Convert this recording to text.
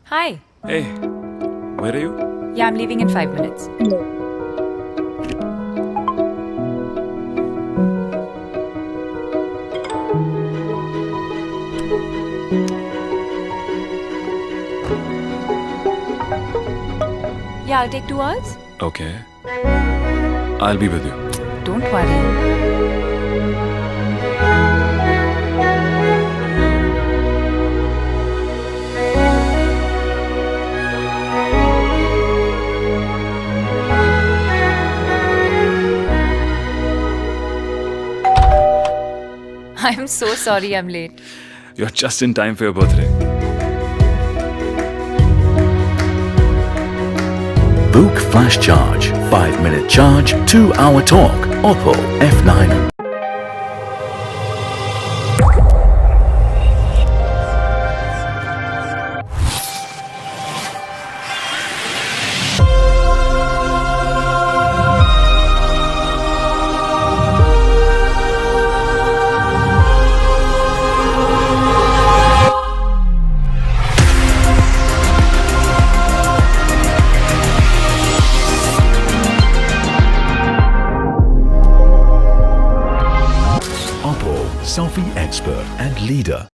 Hi. Hey, where are you? Yeah, I'm leaving in 5 minutes. Yeah, I'll take 2 hours. Okay. I'll be with you. Don't worry. I'm so sorry I'm late. You're just in time for your birthday. VOOC Flash Charge. 5-minute charge, 2-hour talk. Oppo F9. Oppo, selfie expert and leader.